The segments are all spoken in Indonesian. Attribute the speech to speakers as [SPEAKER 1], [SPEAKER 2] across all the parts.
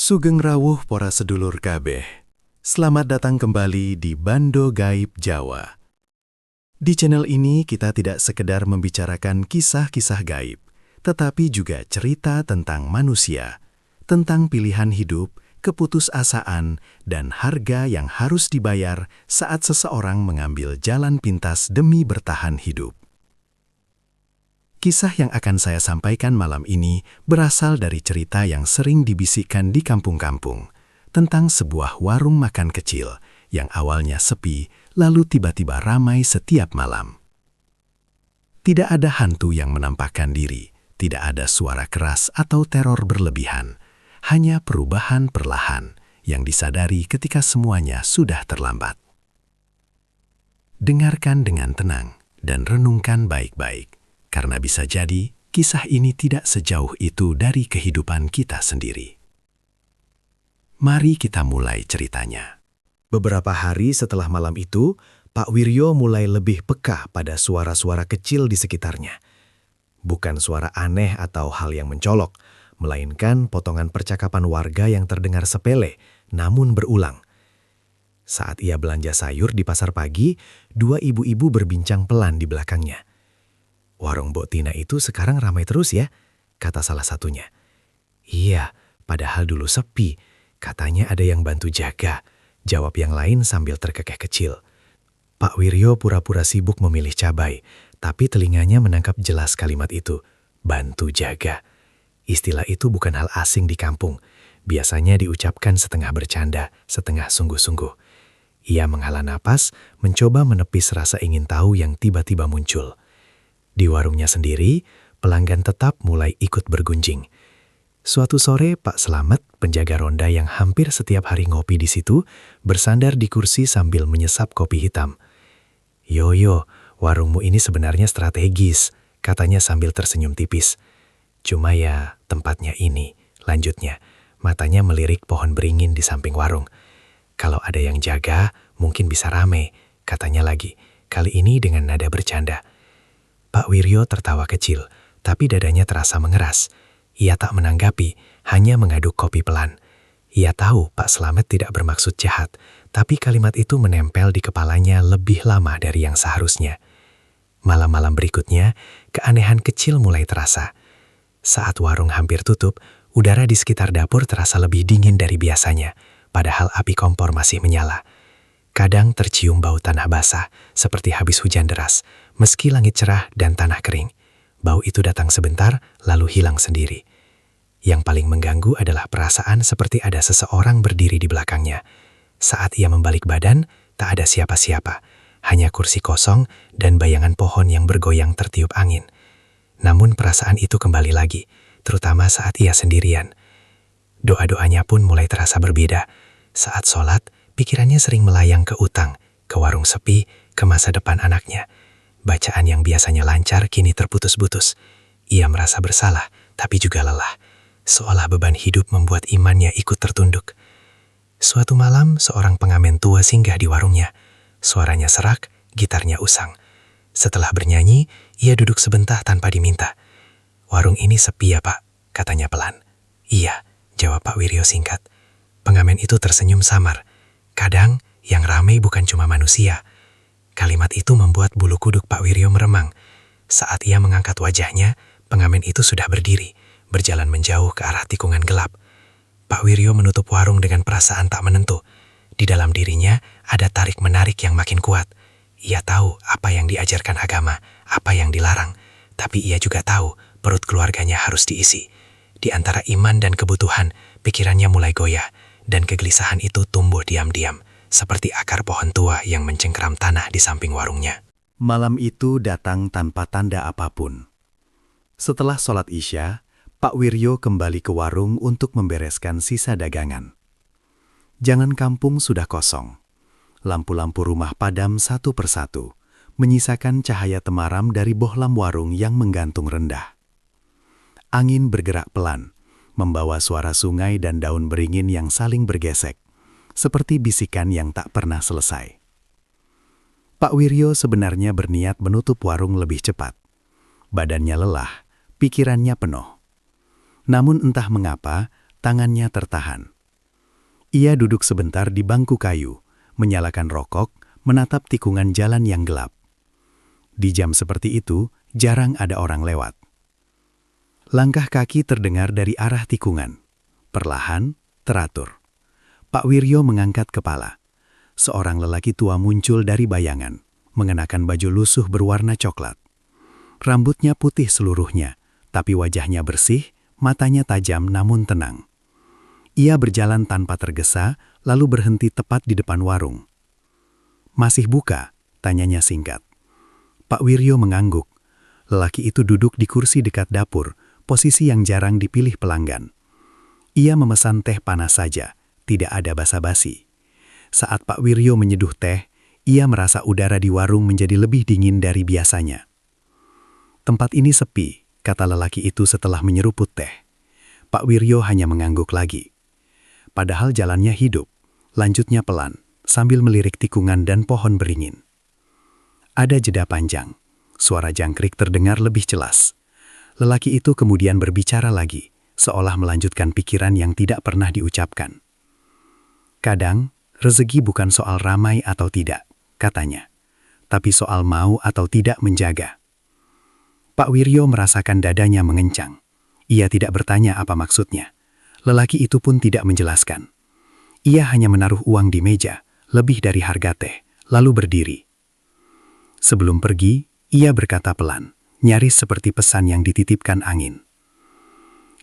[SPEAKER 1] Sugeng rawuh para sedulur kabeh. Selamat datang kembali di Bando Gaib Jawa. Di channel ini kita tidak sekedar membicarakan kisah-kisah gaib, tetapi juga cerita tentang manusia, tentang pilihan hidup, keputusasaan, dan harga yang harus dibayar saat seseorang mengambil jalan pintas demi bertahan hidup. Kisah yang akan saya sampaikan malam ini berasal dari cerita yang sering dibisikkan di kampung-kampung tentang sebuah warung makan kecil yang awalnya sepi, lalu tiba-tiba ramai setiap malam. Tidak ada hantu yang menampakkan diri, tidak ada suara keras atau teror berlebihan, hanya perubahan perlahan yang disadari ketika semuanya sudah terlambat. Dengarkan dengan tenang dan renungkan baik-baik. Karena bisa jadi, kisah ini tidak sejauh itu dari kehidupan kita sendiri. Mari kita mulai ceritanya.
[SPEAKER 2] Beberapa hari setelah malam itu, Pak Wiryo mulai lebih peka pada suara-suara kecil di sekitarnya. Bukan suara aneh atau hal yang mencolok, melainkan potongan percakapan warga yang terdengar sepele, namun berulang. Saat ia belanja sayur di pasar pagi, dua ibu-ibu berbincang pelan di belakangnya. "Warung Mbok Tina itu sekarang ramai terus ya," kata salah satunya. "Iya, padahal dulu sepi. Katanya ada yang bantu jaga," jawab yang lain sambil terkekeh kecil. Pak Wiryo pura-pura sibuk memilih cabai, tapi telinganya menangkap jelas kalimat itu, bantu jaga. Istilah itu bukan hal asing di kampung. Biasanya diucapkan setengah bercanda, setengah sungguh-sungguh. Ia menghela napas, mencoba menepis rasa ingin tahu yang tiba-tiba muncul. Di warungnya sendiri, pelanggan tetap mulai ikut bergunjing. Suatu sore, Pak Slamet, penjaga ronda yang hampir setiap hari ngopi di situ, bersandar di kursi sambil menyesap kopi hitam. "Yo, warungmu ini sebenarnya strategis," katanya sambil tersenyum tipis. "Cuma ya, tempatnya ini," lanjutnya, matanya melirik pohon beringin di samping warung. "Kalau ada yang jaga, mungkin bisa rame," katanya lagi, kali ini dengan nada bercanda. Pak Wiryo tertawa kecil, tapi dadanya terasa mengeras. Ia tak menanggapi, hanya mengaduk kopi pelan. Ia tahu Pak Slamet tidak bermaksud jahat, tapi kalimat itu menempel di kepalanya lebih lama dari yang seharusnya. Malam-malam berikutnya, keanehan kecil mulai terasa. Saat warung hampir tutup, udara di sekitar dapur terasa lebih dingin dari biasanya, padahal api kompor masih menyala. Kadang tercium bau tanah basah, seperti habis hujan deras, meski langit cerah dan tanah kering. Bau itu datang sebentar, lalu hilang sendiri. Yang paling mengganggu adalah perasaan seperti ada seseorang berdiri di belakangnya. Saat ia membalik badan, tak ada siapa-siapa, hanya kursi kosong dan bayangan pohon yang bergoyang tertiup angin. Namun perasaan itu kembali lagi, terutama saat ia sendirian. Doa-doanya pun mulai terasa berbeda. Saat sholat, pikirannya sering melayang ke utang, ke warung sepi, ke masa depan anaknya. Bacaan yang biasanya lancar kini terputus-putus. Ia merasa bersalah, tapi juga lelah. Seolah beban hidup membuat imannya ikut tertunduk. Suatu malam, seorang pengamen tua singgah di warungnya. Suaranya serak, gitarnya usang. Setelah bernyanyi, ia duduk sebentar tanpa diminta. "Warung ini sepi ya, Pak?" katanya pelan. "Iya," jawab Pak Wiryo singkat. Pengamen itu tersenyum samar. "Kadang, yang ramai bukan cuma manusia." Kalimat itu membuat bulu kuduk Pak Wiryo meremang. Saat ia mengangkat wajahnya, pengamen itu sudah berdiri, berjalan menjauh ke arah tikungan gelap. Pak Wiryo menutup warung dengan perasaan tak menentu. Di dalam dirinya ada tarik-menarik yang makin kuat. Ia tahu apa yang diajarkan agama, apa yang dilarang. Tapi ia juga tahu perut keluarganya harus diisi. Di antara iman dan kebutuhan, pikirannya mulai goyah. Dan kegelisahan itu tumbuh diam-diam, seperti akar pohon tua yang mencengkeram tanah di samping warungnya.
[SPEAKER 1] Malam itu datang tanpa tanda apapun. Setelah sholat Isya, Pak Wiryo kembali ke warung untuk membereskan sisa dagangan. Jangan kampung sudah kosong. Lampu-lampu rumah padam satu persatu, menyisakan cahaya temaram dari bohlam warung yang menggantung rendah. Angin bergerak pelan, membawa suara sungai dan daun beringin yang saling bergesek, seperti bisikan yang tak pernah selesai. Pak Wiryo sebenarnya berniat menutup warung lebih cepat. Badannya lelah, pikirannya penuh. Namun entah mengapa, tangannya tertahan. Ia duduk sebentar di bangku kayu, menyalakan rokok, menatap tikungan jalan yang gelap. Di jam seperti itu, jarang ada orang lewat. Langkah kaki terdengar dari arah tikungan. Perlahan, teratur. Pak Wiryo mengangkat kepala. Seorang lelaki tua muncul dari bayangan, mengenakan baju lusuh berwarna coklat. Rambutnya putih seluruhnya, tapi wajahnya bersih, matanya tajam namun tenang. Ia berjalan tanpa tergesa, lalu berhenti tepat di depan warung. "Masih buka?" tanyanya singkat. Pak Wiryo mengangguk. Lelaki itu duduk di kursi dekat dapur, posisi yang jarang dipilih pelanggan. Ia memesan teh panas saja, tidak ada basa-basi. Saat Pak Wiryo menyeduh teh, ia merasa udara di warung menjadi lebih dingin dari biasanya. "Tempat ini sepi," kata lelaki itu setelah menyeruput teh. Pak Wiryo hanya mengangguk lagi. Padahal jalannya hidup, lanjutnya pelan, sambil melirik tikungan dan pohon beringin. Ada jeda panjang, suara jangkrik terdengar lebih jelas. Lelaki itu kemudian berbicara lagi, seolah melanjutkan pikiran yang tidak pernah diucapkan. "Kadang, rezeki bukan soal ramai atau tidak," katanya, "tapi soal mau atau tidak menjaga." Pak Wiryo merasakan dadanya mengencang. Ia tidak bertanya apa maksudnya. Lelaki itu pun tidak menjelaskan. Ia hanya menaruh uang di meja, lebih dari harga teh, lalu berdiri. Sebelum pergi, ia berkata pelan, nyaris seperti pesan yang dititipkan angin.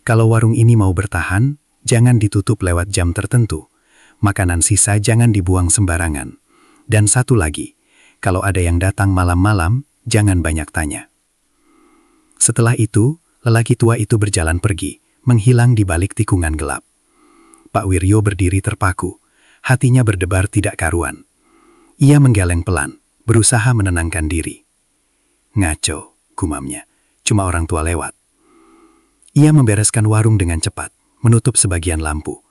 [SPEAKER 1] "Kalau warung ini mau bertahan, jangan ditutup lewat jam tertentu. Makanan sisa jangan dibuang sembarangan. Dan satu lagi, kalau ada yang datang malam-malam, jangan banyak tanya." Setelah itu, lelaki tua itu berjalan pergi, menghilang di balik tikungan gelap. Pak Wiryo berdiri terpaku, hatinya berdebar tidak karuan. Ia menggeleng pelan, berusaha menenangkan diri. "Ngaco," gumamnya, "cuma orang tua lewat." Ia membereskan warung dengan cepat, menutup sebagian lampu.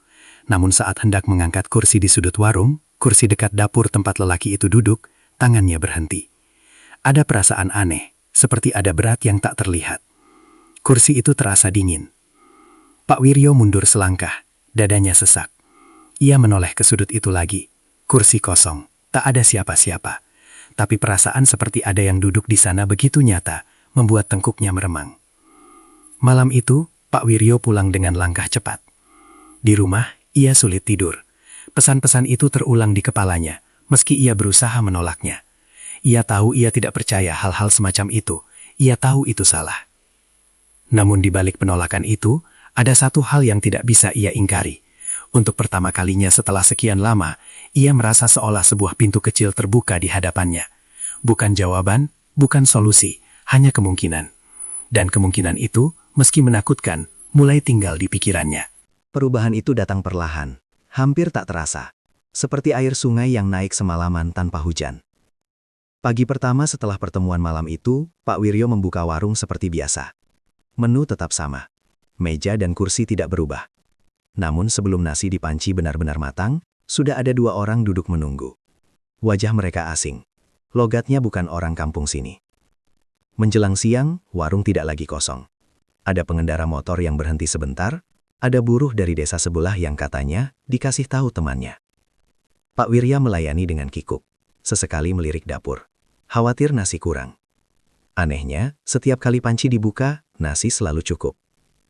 [SPEAKER 1] Namun saat hendak mengangkat kursi di sudut warung, kursi dekat dapur tempat lelaki itu duduk, tangannya berhenti. Ada perasaan aneh, seperti ada berat yang tak terlihat. Kursi itu terasa dingin. Pak Wiryo mundur selangkah, dadanya sesak. Ia menoleh ke sudut itu lagi. Kursi kosong, tak ada siapa-siapa. Tapi perasaan seperti ada yang duduk di sana begitu nyata, membuat tengkuknya meremang. Malam itu, Pak Wiryo pulang dengan langkah cepat. Di rumah, ia sulit tidur. Pesan-pesan itu terulang di kepalanya, meski ia berusaha menolaknya. Ia tahu ia tidak percaya hal-hal semacam itu. Ia tahu itu salah. Namun di balik penolakan itu, ada satu hal yang tidak bisa ia ingkari. Untuk pertama kalinya setelah sekian lama, ia merasa seolah sebuah pintu kecil terbuka di hadapannya. Bukan jawaban, bukan solusi, hanya kemungkinan. Dan kemungkinan itu, meski menakutkan, mulai tinggal di pikirannya.
[SPEAKER 2] Perubahan itu datang perlahan, hampir tak terasa. Seperti air sungai yang naik semalaman tanpa hujan. Pagi pertama setelah pertemuan malam itu, Pak Wiryo membuka warung seperti biasa. Menu tetap sama. Meja dan kursi tidak berubah. Namun sebelum nasi di panci benar-benar matang, sudah ada 2 orang duduk menunggu. Wajah mereka asing. Logatnya bukan orang kampung sini. Menjelang siang, warung tidak lagi kosong. Ada pengendara motor yang berhenti sebentar, ada buruh dari desa sebelah yang katanya dikasih tahu temannya. Pak Wirya melayani dengan kikuk, sesekali melirik dapur. Khawatir nasi kurang. Anehnya, setiap kali panci dibuka, nasi selalu cukup.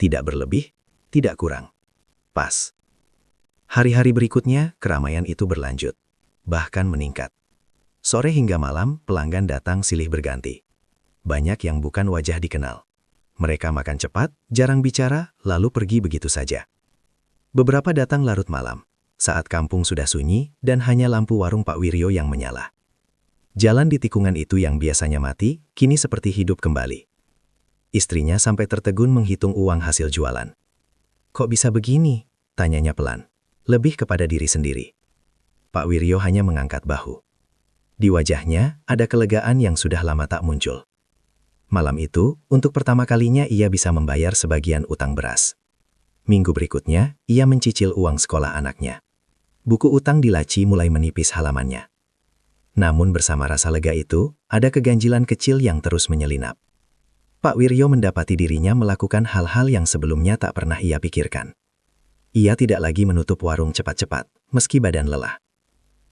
[SPEAKER 2] Tidak berlebih, tidak kurang. Pas. Hari-hari berikutnya, keramaian itu berlanjut. Bahkan meningkat. Sore hingga malam, pelanggan datang silih berganti. Banyak yang bukan wajah dikenal. Mereka makan cepat, jarang bicara, lalu pergi begitu saja. Beberapa datang larut malam, saat kampung sudah sunyi dan hanya lampu warung Pak Wiryo yang menyala. Jalan di tikungan itu yang biasanya mati, kini seperti hidup kembali. Istrinya sampai tertegun menghitung uang hasil jualan. "Kok bisa begini?" tanyanya pelan, lebih kepada diri sendiri. Pak Wiryo hanya mengangkat bahu. Di wajahnya ada kelegaan yang sudah lama tak muncul. Malam itu, untuk pertama kalinya ia bisa membayar sebagian utang beras. Minggu berikutnya, ia mencicil uang sekolah anaknya. Buku utang di laci mulai menipis halamannya. Namun bersama rasa lega itu, ada keganjilan kecil yang terus menyelinap. Pak Wiryo mendapati dirinya melakukan hal-hal yang sebelumnya tak pernah ia pikirkan.
[SPEAKER 3] Ia tidak lagi menutup warung cepat-cepat, meski badan lelah.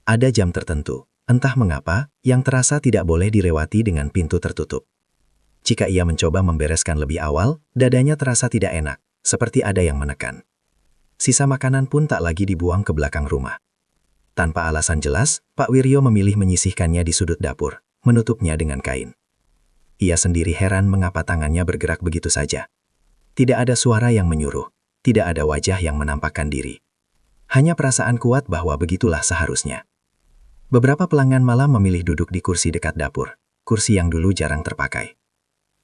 [SPEAKER 3] Ada jam tertentu, entah mengapa, yang terasa tidak boleh dilewati dengan pintu tertutup. Jika ia mencoba membereskan lebih awal, dadanya terasa tidak enak, seperti ada yang menekan. Sisa makanan pun tak lagi dibuang ke belakang rumah. Tanpa alasan jelas, Pak Wiryo memilih menyisihkannya di sudut dapur, menutupnya dengan kain. Ia sendiri heran mengapa tangannya bergerak begitu saja. Tidak ada suara yang menyuruh. Tidak ada wajah yang menampakkan diri. Hanya perasaan kuat bahwa begitulah seharusnya. Beberapa pelanggan malam memilih duduk di kursi dekat dapur, kursi yang dulu jarang terpakai.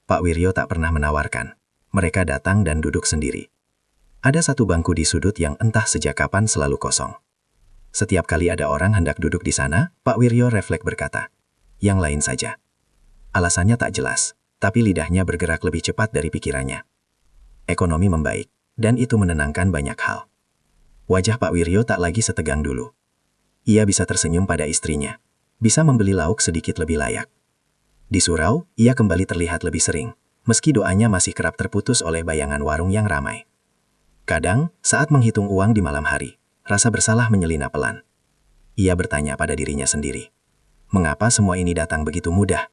[SPEAKER 3] Pak Wiryo tak pernah menawarkan. Mereka datang dan duduk sendiri. Ada satu bangku di sudut yang entah sejak kapan selalu kosong. Setiap kali ada orang hendak duduk di sana, Pak Wiryo refleks berkata, "Yang lain saja." Alasannya tak jelas, tapi lidahnya bergerak lebih cepat dari pikirannya. Ekonomi membaik. Dan itu menenangkan banyak hal. Wajah Pak Wiryo tak lagi setegang dulu. Ia bisa tersenyum pada istrinya, bisa membeli lauk sedikit lebih layak. Di surau, ia kembali terlihat lebih sering, meski doanya masih kerap terputus oleh bayangan warung yang ramai. Kadang, saat menghitung uang di malam hari, rasa bersalah menyelinap pelan. Ia bertanya pada dirinya sendiri, mengapa semua ini datang begitu mudah?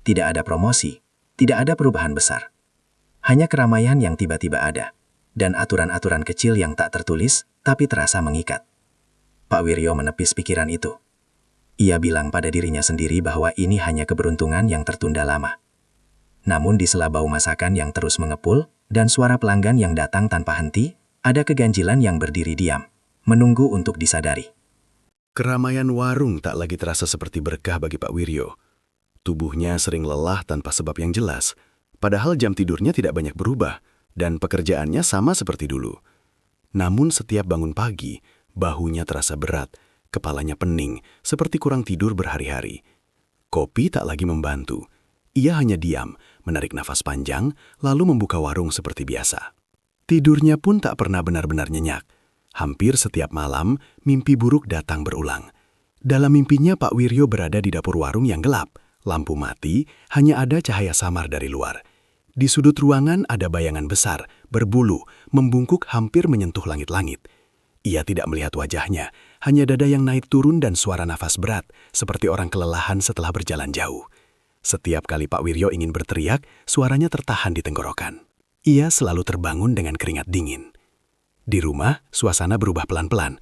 [SPEAKER 3] Tidak ada promosi, tidak ada perubahan besar. Hanya keramaian yang tiba-tiba ada. Dan aturan-aturan kecil yang tak tertulis, tapi terasa mengikat. Pak Wiryo menepis pikiran itu. Ia bilang pada dirinya sendiri bahwa ini hanya keberuntungan yang tertunda lama. Namun di sela bau masakan yang terus mengepul, dan suara pelanggan yang datang tanpa henti, ada keganjilan yang berdiri diam, menunggu untuk disadari.
[SPEAKER 1] Keramaian warung tak lagi terasa seperti berkah bagi Pak Wiryo. Tubuhnya sering lelah tanpa sebab yang jelas, padahal jam tidurnya tidak banyak berubah, dan pekerjaannya sama seperti dulu. Namun setiap bangun pagi, bahunya terasa berat, kepalanya pening, seperti kurang tidur berhari-hari. Kopi tak lagi membantu. Ia hanya diam, menarik nafas panjang, lalu membuka warung seperti biasa. Tidurnya pun tak pernah benar-benar nyenyak. Hampir setiap malam, mimpi buruk datang berulang. Dalam mimpinya Pak Wiryo berada di dapur warung yang gelap. Lampu mati, hanya ada cahaya samar dari luar. Di sudut ruangan ada bayangan besar, berbulu, membungkuk hampir menyentuh langit-langit. Ia tidak melihat wajahnya, hanya dada yang naik turun dan suara nafas berat, seperti orang kelelahan setelah berjalan jauh. Setiap kali Pak Wiryo ingin berteriak, suaranya tertahan di tenggorokan. Ia selalu terbangun dengan keringat dingin. Di rumah, suasana berubah pelan-pelan.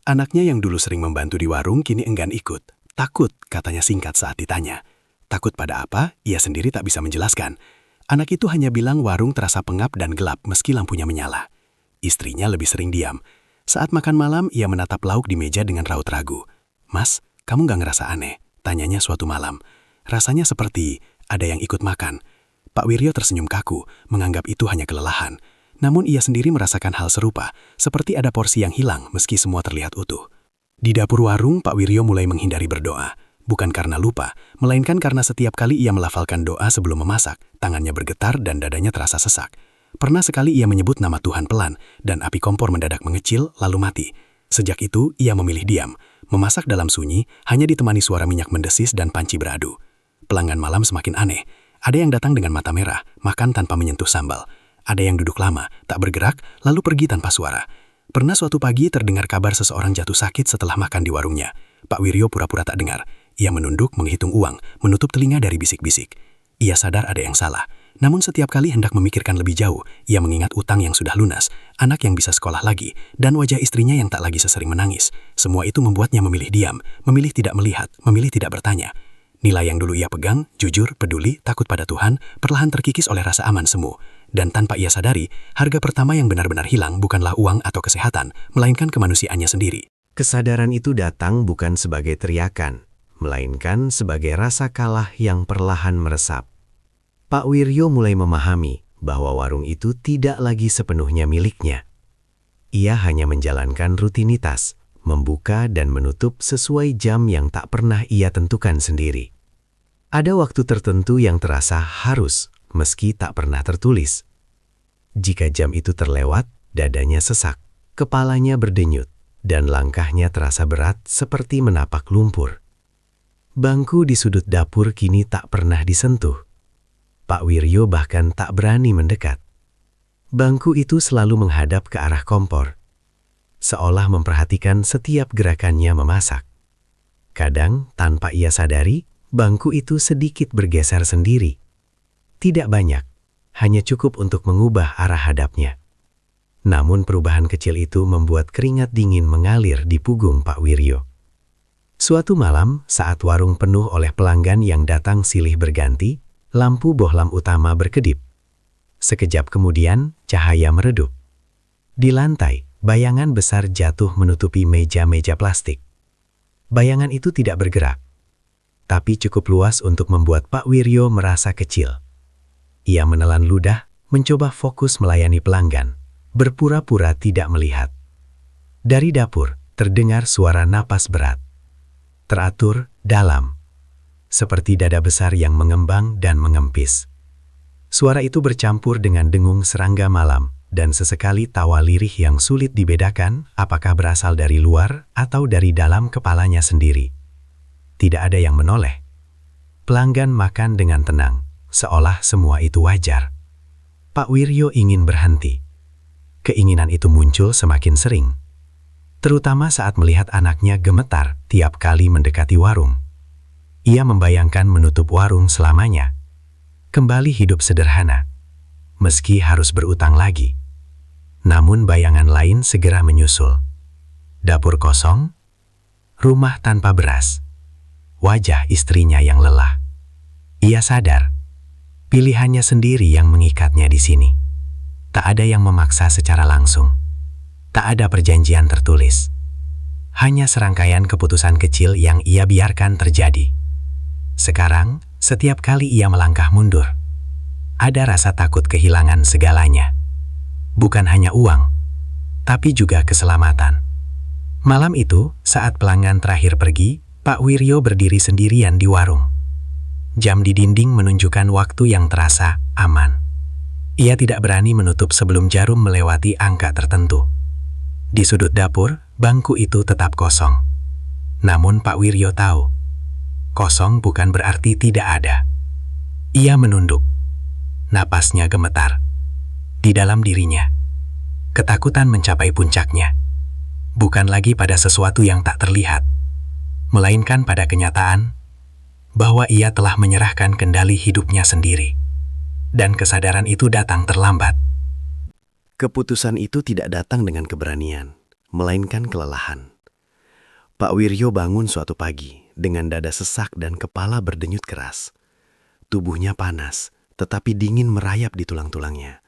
[SPEAKER 1] Anaknya yang dulu sering membantu di warung kini enggan ikut. Takut, katanya singkat saat ditanya. Takut pada apa, ia sendiri tak bisa menjelaskan. Anak itu hanya bilang warung terasa pengap dan gelap meski lampunya menyala. Istrinya lebih sering diam. Saat makan malam, ia menatap lauk di meja dengan raut ragu. "Mas, kamu gak ngerasa aneh?" tanyanya suatu malam. Rasanya seperti ada yang ikut makan. Pak Wiryo tersenyum kaku, menganggap itu hanya kelelahan. Namun ia sendiri merasakan hal serupa, seperti ada porsi yang hilang meski semua terlihat utuh. Di dapur warung, Pak Wiryo mulai menghindari berdoa. Bukan karena lupa, melainkan karena setiap kali ia melafalkan doa sebelum memasak, tangannya bergetar dan dadanya terasa sesak. Pernah sekali ia menyebut nama Tuhan pelan, dan api kompor mendadak mengecil lalu mati. Sejak itu, ia memilih diam. Memasak dalam sunyi, hanya ditemani suara minyak mendesis dan panci beradu. Pelanggan malam semakin aneh. Ada yang datang dengan mata merah, makan tanpa menyentuh sambal. Ada yang duduk lama, tak bergerak, lalu pergi tanpa suara. Pernah suatu pagi terdengar kabar seseorang jatuh sakit setelah makan di warungnya. Pak Wiryo pura-pura tak dengar. Ia menunduk menghitung uang, menutup telinga dari bisik-bisik. Ia sadar ada yang salah. Namun setiap kali hendak memikirkan lebih jauh, ia mengingat utang yang sudah lunas, anak yang bisa sekolah lagi, dan wajah istrinya yang tak lagi sesering menangis. Semua itu membuatnya memilih diam, memilih tidak melihat, memilih tidak bertanya. Nilai yang dulu ia pegang, jujur, peduli, takut pada Tuhan, perlahan terkikis oleh rasa aman semu. Dan tanpa ia sadari, harga pertama yang benar-benar hilang bukanlah uang atau kesehatan, melainkan kemanusiaannya sendiri.
[SPEAKER 2] Kesadaran itu datang bukan sebagai teriakan, melainkan sebagai rasa kalah yang perlahan meresap. Pak Wiryo mulai memahami bahwa warung itu tidak lagi sepenuhnya miliknya. Ia hanya menjalankan rutinitas, membuka dan menutup sesuai jam yang tak pernah ia tentukan sendiri. Ada waktu tertentu yang terasa harus, meski tak pernah tertulis. Jika jam itu terlewat, dadanya sesak, kepalanya berdenyut, dan langkahnya terasa berat seperti menapak lumpur. Bangku di sudut dapur kini tak pernah disentuh. Pak Wiryo bahkan tak berani mendekat. Bangku itu selalu menghadap ke arah kompor,
[SPEAKER 1] seolah memperhatikan setiap gerakannya memasak. Kadang, tanpa ia sadari, bangku itu sedikit bergeser sendiri. Tidak banyak, hanya cukup untuk mengubah arah hadapnya. Namun perubahan kecil itu membuat keringat dingin mengalir di punggung Pak Wiryo. Suatu malam, saat warung penuh oleh pelanggan yang datang silih berganti, lampu bohlam utama berkedip. Sekejap kemudian, cahaya meredup. Di lantai, bayangan besar jatuh menutupi meja-meja plastik. Bayangan itu tidak bergerak, tapi cukup luas untuk membuat Pak Wiryo merasa kecil. Ia menelan ludah, mencoba fokus melayani pelanggan, berpura-pura tidak melihat. Dari dapur, terdengar suara napas berat. Teratur, dalam. Seperti dada besar yang mengembang dan mengempis. Suara itu bercampur dengan dengung serangga malam, dan sesekali tawa lirih yang sulit dibedakan apakah berasal dari luar atau dari dalam kepalanya sendiri. Tidak ada yang menoleh. Pelanggan makan dengan tenang, seolah semua itu wajar. Pak Wiryo ingin berhenti. Keinginan itu muncul semakin sering, terutama saat melihat anaknya gemetar tiap kali mendekati warung. Ia membayangkan menutup warung selamanya, kembali hidup sederhana, meski harus berutang lagi. Namun bayangan lain segera menyusul. Dapur kosong, rumah tanpa beras, wajah istrinya yang lelah. Ia sadar, pilihannya sendiri yang mengikatnya di sini. Tak ada yang memaksa secara langsung. Tak ada perjanjian tertulis. Hanya serangkaian keputusan kecil yang ia biarkan terjadi. Sekarang, setiap kali ia melangkah mundur, ada rasa takut kehilangan segalanya. Bukan hanya uang, tapi juga keselamatan. Malam itu, saat pelanggan terakhir pergi, Pak Wiryo berdiri sendirian di warung. Jam di dinding menunjukkan waktu yang terasa aman. Ia tidak berani menutup sebelum jarum melewati angka tertentu. Di sudut dapur, bangku itu tetap kosong. Namun Pak Wiryo tahu, kosong bukan berarti tidak ada. Ia menunduk. Napasnya gemetar. Di dalam dirinya, ketakutan mencapai puncaknya. Bukan lagi pada sesuatu yang tak terlihat, melainkan pada kenyataan bahwa ia telah menyerahkan kendali hidupnya sendiri. Dan kesadaran itu datang terlambat.
[SPEAKER 2] Keputusan itu tidak datang dengan keberanian, melainkan kelelahan. Pak Wiryo bangun suatu pagi dengan dada sesak dan kepala berdenyut keras. Tubuhnya panas, tetapi dingin merayap di tulang-tulangnya.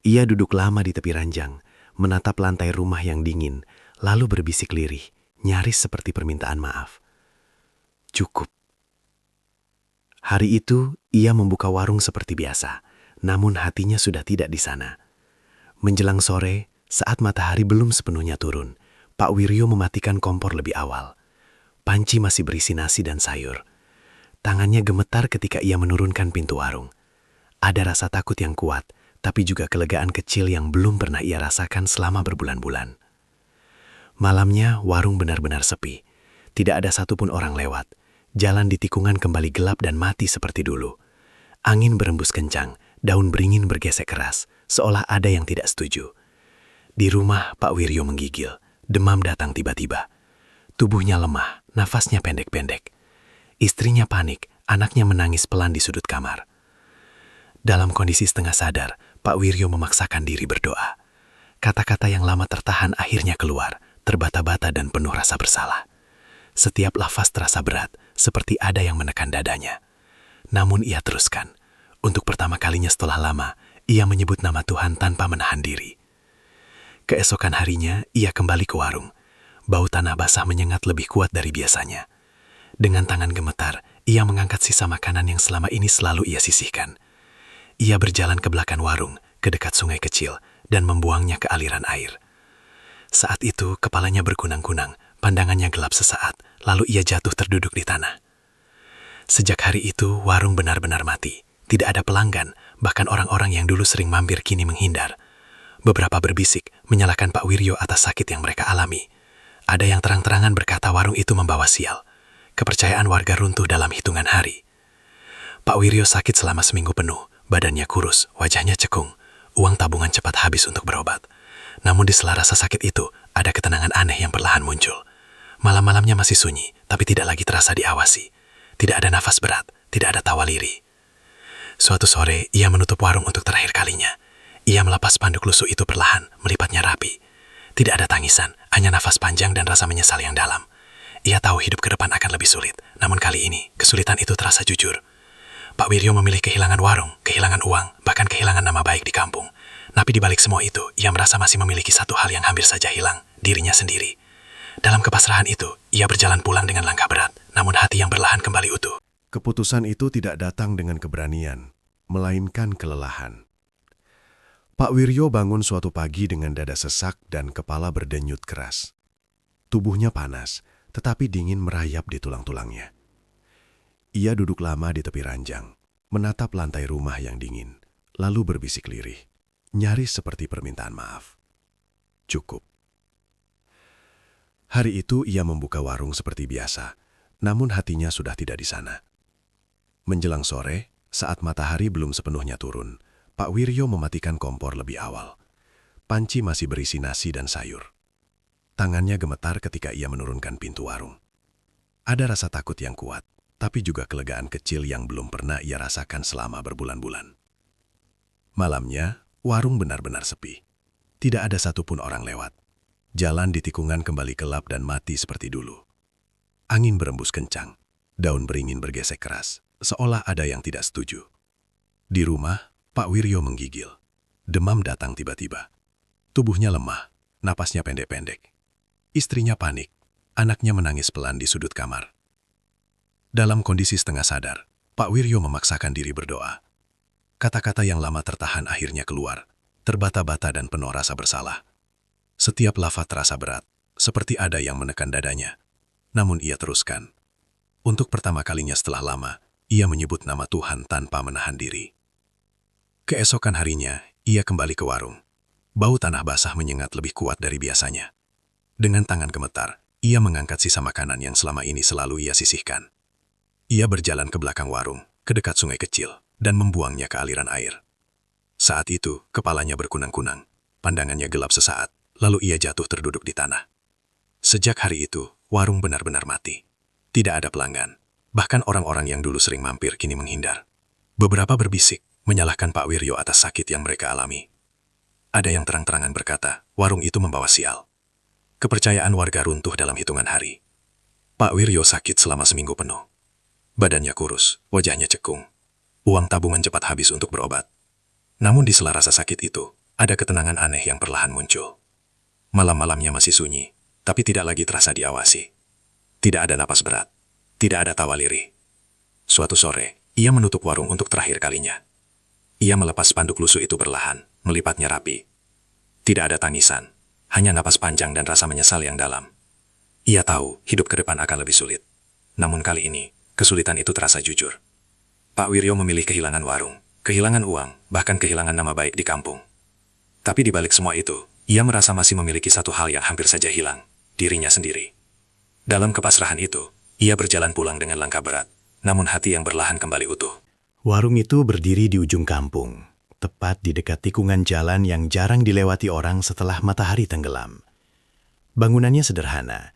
[SPEAKER 2] Ia duduk lama di tepi ranjang, menatap lantai rumah yang dingin, lalu berbisik lirih, nyaris seperti permintaan maaf. Cukup. Hari itu, ia membuka warung seperti biasa, namun hatinya sudah tidak di sana. Menjelang sore, saat matahari belum sepenuhnya turun, Pak Wiryo mematikan kompor lebih awal. Panci masih berisi nasi dan sayur. Tangannya gemetar ketika ia menurunkan pintu warung. Ada rasa takut yang kuat, tapi juga kelegaan kecil yang belum pernah ia rasakan selama berbulan-bulan. Malamnya, warung benar-benar sepi. Tidak ada satupun orang lewat. Jalan di tikungan kembali gelap dan mati seperti dulu. Angin berembus kencang, daun beringin bergesek keras, seolah ada yang tidak setuju. Di rumah, Pak Wiryo menggigil. Demam datang tiba-tiba. Tubuhnya lemah, nafasnya pendek-pendek. Istrinya panik, anaknya menangis pelan di sudut kamar. Dalam kondisi setengah sadar, Pak Wiryo memaksakan diri berdoa. Kata-kata yang lama tertahan akhirnya keluar, terbata-bata dan penuh rasa bersalah. Setiap lafaz terasa berat, seperti ada yang menekan dadanya. Namun ia teruskan. Untuk pertama kalinya setelah lama, ia menyebut nama Tuhan tanpa menahan diri. Keesokan harinya, ia kembali ke warung. Bau tanah basah menyengat lebih kuat dari biasanya. Dengan tangan gemetar, ia mengangkat sisa makanan yang selama ini selalu ia sisihkan. Ia berjalan ke belakang warung, ke dekat sungai kecil, dan membuangnya ke aliran air. Saat itu, kepalanya berkunang-kunang, pandangannya gelap sesaat, lalu ia jatuh terduduk di tanah. Sejak hari itu, warung benar-benar mati. Tidak ada pelanggan, bahkan orang-orang yang dulu sering mampir kini menghindar. Beberapa berbisik, menyalahkan Pak Wiryo atas sakit yang mereka alami. Ada yang terang-terangan berkata warung itu membawa sial. Kepercayaan warga runtuh dalam hitungan hari. Pak Wiryo sakit selama seminggu penuh, badannya kurus, wajahnya cekung. Uang tabungan cepat habis untuk berobat. Namun di sela rasa sakit itu,
[SPEAKER 4] ada ketenangan aneh yang perlahan muncul. Malam-malamnya masih sunyi, tapi tidak lagi terasa diawasi. Tidak ada nafas berat, tidak ada tawa lirih. Suatu sore, ia menutup warung untuk terakhir kalinya. Ia melepas spanduk lusuh itu perlahan, melipatnya rapi. Tidak ada tangisan, hanya nafas panjang dan rasa menyesal yang dalam. Ia tahu hidup ke depan akan lebih sulit, namun kali ini, kesulitan itu terasa jujur. Pak Wiryo memilih kehilangan warung, kehilangan uang, bahkan kehilangan nama baik di kampung. Tapi di balik semua itu, ia merasa masih memiliki satu hal yang hampir saja hilang, dirinya sendiri. Dalam kepasrahan itu, ia berjalan pulang dengan langkah berat, namun hati yang perlahan kembali utuh.
[SPEAKER 5] Keputusan itu tidak datang dengan keberanian, melainkan kelelahan. Pak Wiryo bangun suatu pagi dengan dada sesak dan kepala berdenyut keras. Tubuhnya panas, tetapi dingin merayap di tulang-tulangnya. Ia duduk lama di tepi ranjang, menatap lantai rumah yang dingin, lalu berbisik lirih, nyaris seperti permintaan maaf. Cukup. Hari itu ia membuka warung seperti biasa, namun hatinya sudah tidak di sana. Menjelang sore, saat matahari belum sepenuhnya turun, Pak Wiryo mematikan kompor lebih awal. Panci masih berisi nasi dan sayur. Tangannya gemetar ketika ia menurunkan pintu warung. Ada rasa takut yang kuat, tapi juga kelegaan kecil yang belum pernah ia rasakan selama berbulan-bulan. Malamnya, warung benar-benar sepi. Tidak ada satupun orang lewat. Jalan di tikungan kembali gelap dan mati seperti dulu. Angin berembus kencang, daun beringin bergesek keras, seolah ada yang tidak setuju. Di rumah, Pak Wiryo menggigil. Demam datang tiba-tiba. Tubuhnya lemah, napasnya pendek-pendek. Istrinya panik, anaknya menangis pelan di sudut kamar. Dalam kondisi setengah sadar, Pak Wiryo memaksakan diri berdoa. Kata-kata yang lama tertahan akhirnya keluar, terbata-bata dan penuh rasa bersalah. Setiap lafaz terasa berat, seperti ada yang menekan dadanya. Namun ia teruskan. Untuk pertama kalinya setelah lama, ia menyebut nama Tuhan tanpa menahan diri. Keesokan harinya, ia kembali ke warung. Bau tanah basah menyengat lebih kuat dari biasanya. Dengan tangan gemetar, ia mengangkat sisa makanan yang selama ini selalu ia sisihkan. Ia berjalan ke belakang warung, ke dekat sungai kecil, dan membuangnya ke aliran air. Saat itu, kepalanya berkunang-kunang, pandangannya gelap sesaat. Lalu ia jatuh terduduk di tanah. Sejak hari itu, warung benar-benar mati. Tidak ada pelanggan. Bahkan orang-orang yang dulu sering mampir kini menghindar. Beberapa berbisik, menyalahkan Pak Wiryo atas sakit yang mereka alami. Ada yang terang-terangan berkata, warung itu membawa sial. Kepercayaan warga runtuh dalam hitungan hari. Pak Wiryo sakit selama seminggu penuh. Badannya kurus, wajahnya cekung. Uang tabungan cepat habis untuk berobat. Namun di sela rasa sakit itu, ada ketenangan aneh yang perlahan muncul. Malam-malamnya masih sunyi, tapi tidak lagi terasa diawasi. Tidak ada napas berat, tidak ada tawa lirih. Suatu sore, ia menutup warung untuk terakhir kalinya. Ia melepas spanduk lusuh itu perlahan, melipatnya rapi. Tidak ada tangisan, hanya napas panjang dan rasa menyesal yang dalam. Ia tahu hidup ke depan akan lebih sulit. Namun kali ini, kesulitan itu terasa jujur. Pak Wiryo memilih kehilangan warung, kehilangan uang, bahkan kehilangan nama baik di kampung. Tapi di balik semua itu, ia merasa masih memiliki satu hal yang hampir saja hilang, dirinya sendiri. Dalam kepasrahan itu, ia berjalan pulang dengan langkah berat, namun hati yang berlahan kembali utuh.
[SPEAKER 1] Warung itu berdiri di ujung kampung, tepat di dekat tikungan jalan yang jarang dilewati orang setelah matahari tenggelam. Bangunannya sederhana,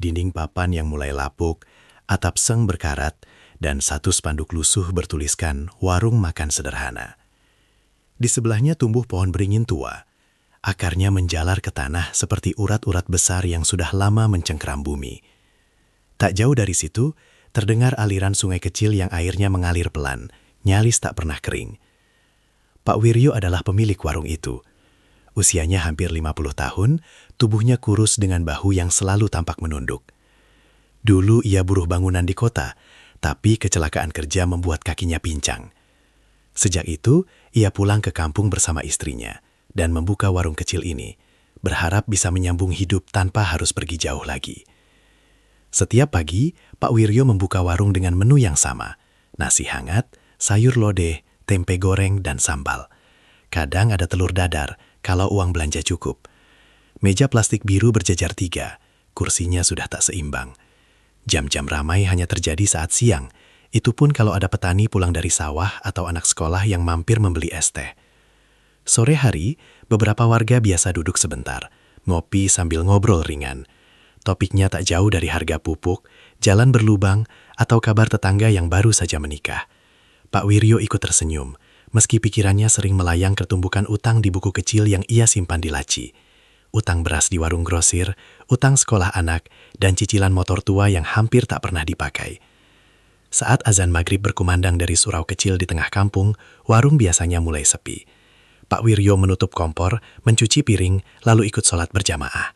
[SPEAKER 1] dinding papan yang mulai lapuk, atap seng berkarat, dan satu spanduk lusuh bertuliskan warung makan sederhana. Di sebelahnya tumbuh pohon beringin tua. Akarnya menjalar ke tanah seperti urat-urat besar yang sudah lama mencengkeram bumi. Tak jauh dari situ, terdengar aliran sungai kecil yang airnya mengalir pelan, nyaris tak pernah kering. Pak Wiryo adalah pemilik warung itu. Usianya hampir 50 tahun, tubuhnya kurus dengan bahu yang selalu tampak menunduk. Dulu ia buruh bangunan di kota, tapi kecelakaan kerja membuat kakinya pincang. Sejak itu, ia pulang ke kampung bersama istrinya dan membuka warung kecil ini, berharap bisa menyambung hidup tanpa harus pergi jauh lagi. Setiap pagi, Pak Wiryo membuka warung dengan menu yang sama, nasi hangat, sayur lodeh, tempe goreng, dan sambal. Kadang ada telur dadar, kalau uang belanja cukup. Meja plastik biru berjejer 3, kursinya sudah tak seimbang. Jam-jam ramai hanya terjadi saat siang, itu pun kalau ada petani pulang dari sawah atau anak sekolah yang mampir membeli es teh. Sore hari, beberapa warga biasa duduk sebentar,
[SPEAKER 4] ngopi sambil ngobrol ringan. Topiknya tak jauh dari harga pupuk, jalan berlubang, atau kabar tetangga yang baru saja menikah. Pak Wiryo ikut tersenyum, meski pikirannya sering melayang ke tumpukan utang di buku kecil yang ia simpan di laci. Utang beras di warung grosir, utang sekolah anak, dan cicilan motor tua yang hampir tak pernah dipakai. Saat azan maghrib berkumandang dari surau kecil di tengah kampung, warung biasanya mulai sepi. Pak Wiryo menutup kompor, mencuci piring, lalu ikut sholat berjamaah.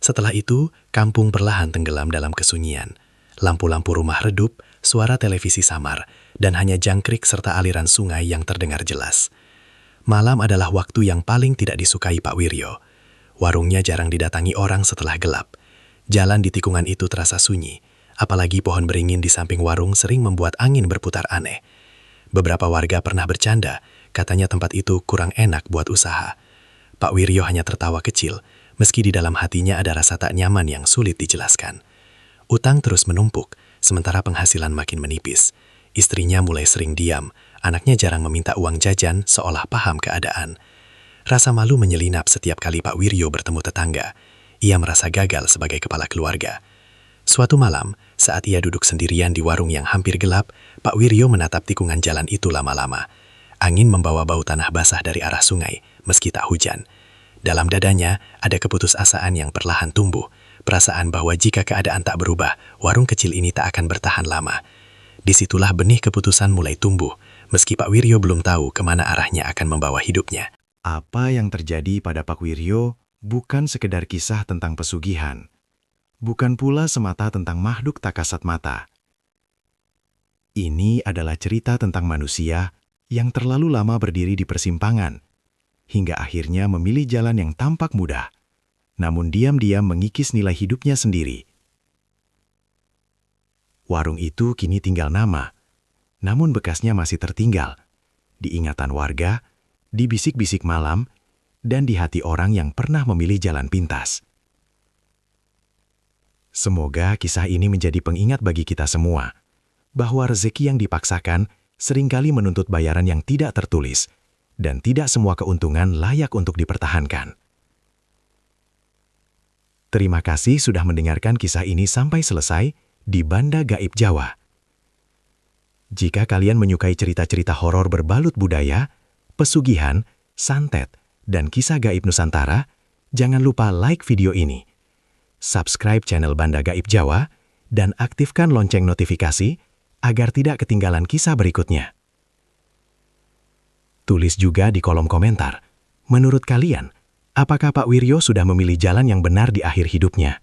[SPEAKER 4] Setelah itu, kampung perlahan tenggelam dalam kesunyian. Lampu-lampu rumah redup, suara televisi samar, dan hanya jangkrik serta aliran sungai yang terdengar jelas. Malam adalah waktu yang paling tidak disukai Pak Wiryo. Warungnya jarang didatangi orang setelah gelap. Jalan di tikungan itu terasa sunyi, apalagi pohon beringin di samping warung sering membuat angin berputar aneh. Beberapa warga pernah bercanda, katanya tempat itu kurang enak buat usaha. Pak Wiryo hanya tertawa kecil, meski di dalam hatinya ada rasa tak nyaman yang sulit dijelaskan. Utang terus menumpuk, sementara penghasilan makin menipis. Istrinya mulai sering diam, anaknya jarang meminta uang jajan seolah paham keadaan. Rasa malu menyelinap setiap kali Pak Wiryo bertemu tetangga. Ia merasa gagal sebagai kepala keluarga. Suatu malam, saat ia duduk sendirian di warung yang hampir gelap, Pak Wiryo menatap tikungan jalan itu lama-lama. Angin membawa bau tanah basah dari arah sungai, meski tak hujan. Dalam dadanya, ada keputusasaan yang perlahan tumbuh, perasaan bahwa jika keadaan tak berubah, warung kecil ini tak akan bertahan lama. Disitulah benih keputusan mulai tumbuh, meski Pak Wiryo belum tahu kemana arahnya akan membawa hidupnya.
[SPEAKER 1] Apa yang terjadi pada Pak Wiryo bukan sekedar kisah tentang pesugihan, bukan pula semata tentang makhluk tak kasat mata. Ini adalah cerita tentang manusia yang terlalu lama berdiri di persimpangan, hingga akhirnya memilih jalan yang tampak mudah, namun diam-diam mengikis nilai hidupnya sendiri. Warung itu kini tinggal nama, namun bekasnya masih tertinggal, di ingatan warga, di bisik-bisik malam, dan di hati orang yang pernah memilih jalan pintas. Semoga kisah ini menjadi pengingat bagi kita semua, bahwa rezeki yang dipaksakan seringkali menuntut bayaran yang tidak tertulis, dan tidak semua keuntungan layak untuk dipertahankan. Terima kasih sudah mendengarkan kisah ini sampai selesai di Banda Gaib Jawa. Jika kalian menyukai cerita-cerita horor berbalut budaya, pesugihan, santet, dan kisah gaib Nusantara, jangan lupa like video ini, subscribe channel Banda Gaib Jawa, dan aktifkan lonceng notifikasi agar tidak ketinggalan kisah berikutnya. Tulis juga di kolom komentar, menurut kalian, apakah Pak Wiryo sudah memilih jalan yang benar di akhir hidupnya?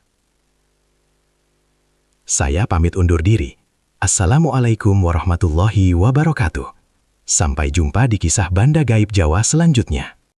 [SPEAKER 1] Saya pamit undur diri. Assalamualaikum warahmatullahi wabarakatuh. Sampai jumpa di kisah Banda Gaib Jawa selanjutnya.